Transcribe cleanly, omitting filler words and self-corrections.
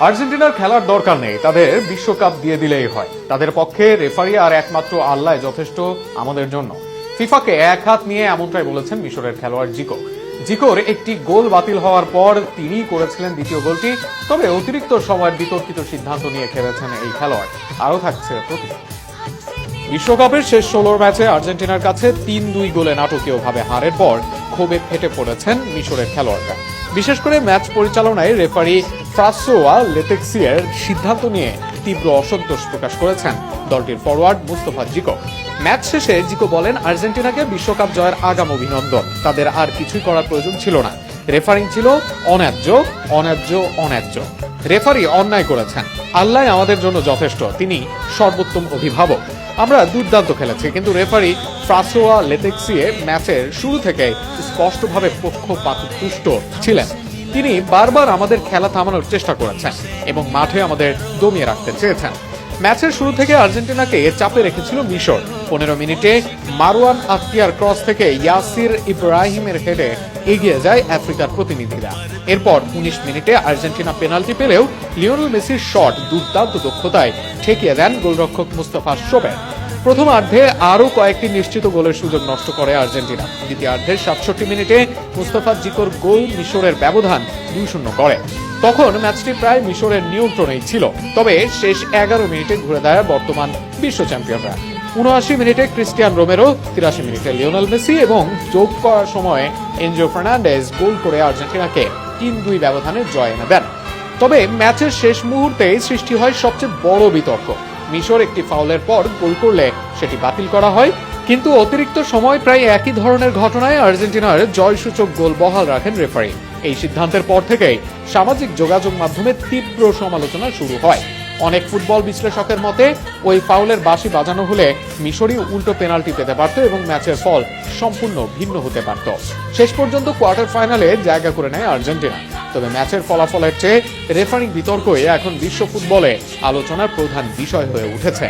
আর্জেন্টিনার খেলার দরকার নেই, তাদের বিশ্বকাপ দিয়ে দিলেই হয়। তাদের পক্ষে রেফারি আর একমাত্র আল্লাহ যথেষ্ট আমাদের জন্য। ফিফাকে এক হাত নিয়ে এমনটাই বলেছেন মিশরের খেলোয়াড় জিকোর একটি গোল বাতিল হওয়ার পর তিনিই করেছিলেন দ্বিতীয় গোলটি। তবে অতিরিক্ত সময়ের বিতর্কিত সিদ্ধান্ত নিয়ে খেলেছেন এই খেলোয়াড়। আরও থাকছে প্রতিবেদন। বিশ্বকাপের শেষ 16 ম্যাচে আর্জেন্টিনার কাছে 3-2 গোলে নাটকীয়ভাবে হারের পর ক্ষোভে ফেটে পড়েছেন মিশরের খেলোয়াড়রা। বিশেষ করে ম্যাচ পরিচালনায় রেফারি ফ্রাসোয়া লেতেক্সিয়ের সিদ্ধান্ত নিয়ে তীব্র অসন্তোষ প্রকাশ করেছেন দলটির ফরওয়ার্ড মুস্তাফা জিকো। ম্যাচ শেষে জিকো বলেন, আর্জেন্টিনাকে বিশ্বকাপ জয়ের আগাম অভিনন্দন। তাদের আর কিছুই করার প্রয়োজন ছিল না। রেফারিং ছিল অন্যায্য। রেফারি অন্যায় করেছেন। আল্লাহ আমাদের জন্য যথেষ্ট, তিনি সর্বোত্তম অভিভাবক। আমরা দুর্দান্ত খেলেছি, কিন্তু রেফারি ফ্রাসোয়া লেতেক্সিয়ে ম্যাচের শুরু থেকে স্পষ্টভাবে পক্ষপাতদুষ্ট ছিলেন। তিনি বারবার আমাদের খেলা থামানোর চেষ্টা করেছেন এবং মাঠে আমাদের দমিয়ে রাখতে চেয়েছেন। ম্যাচের শুরু থেকে আর্জেন্টিনাকে চাপে রেখেছিল মিশর। 15 মিনিটে মারওয়ান আখতিয়ার ক্রস থেকে ইয়াসির ইব্রাহিমের হেডে এগিয়ে যায় আফ্রিকার প্রতিনিধিরা। এরপর 19 মিনিটে আর্জেন্টিনা পেনাল্টি পেলেও লিওনেল মেসির শট দুর্দান্ত দক্ষতায় ঠেকিয়ে দেন গোলরক্ষক মুস্তাফা শোবের। প্রথমার্ধে আরও কয়েকটি নিশ্চিত গোলের সুযোগ নষ্ট করে আর্জেন্টিনা। দ্বিতীয়ার্ধের 67 মিনিটে মুস্তাফা জিকোর গোল মিশরের ব্যবধান 2-0 করে। তখন ম্যাচটি প্রায় মিশরের নিয়ন্ত্রণেই ছিল। তবে শেষ 11 মিনিটে ঘুরে দেয় বর্তমান বিশ্ব চ্যাম্পিয়নরা। 79 মিনিটে ক্রিস্টিয়ান রোমেরো, 83 মিনিটে লিওনেল মেসি এবং যোগ করার সময় এনজো ফার্নান্ডেজ গোল করে আর্জেন্টিনাকে 3-2 ব্যবধানে জয় এনে দেন। তবে ম্যাচের শেষ মুহূর্তে সৃষ্টি হয় সবচেয়ে বড় বিতর্ক। মিশর একটি ফাউলের পর গোল করলে সেটি বাতিল করা হয়, কিন্তু অতিরিক্ত সময় প্রায় একই ধরনের ঘটনায় আর্জেন্টিনার জয়সূচক গোল বহাল রাখেন রেফারি। এই সিদ্ধান্তের পর থেকেই সামাজিক যোগাযোগ মাধ্যমে তীব্র সমালোচনা শুরু হয়। অনেক ফুটবল বিশ্লেষকের মতে ওই ফাউলের বাঁশি বাজানো হলে মিশরই উল্টো পেনাল্টি পেতে পারত এবং ম্যাচের ফল সম্পূর্ণ ভিন্ন হতে পারত। শেষ পর্যন্ত কোয়ার্টার ফাইনালে জায়গা করে নেয় আর্জেন্টিনা। তবে ম্যাচের ফলাফলের চেয়ে রেফারিং বিতর্কই এখন বিশ্ব ফুটবলে আলোচনার প্রধান বিষয় হয়ে উঠেছে।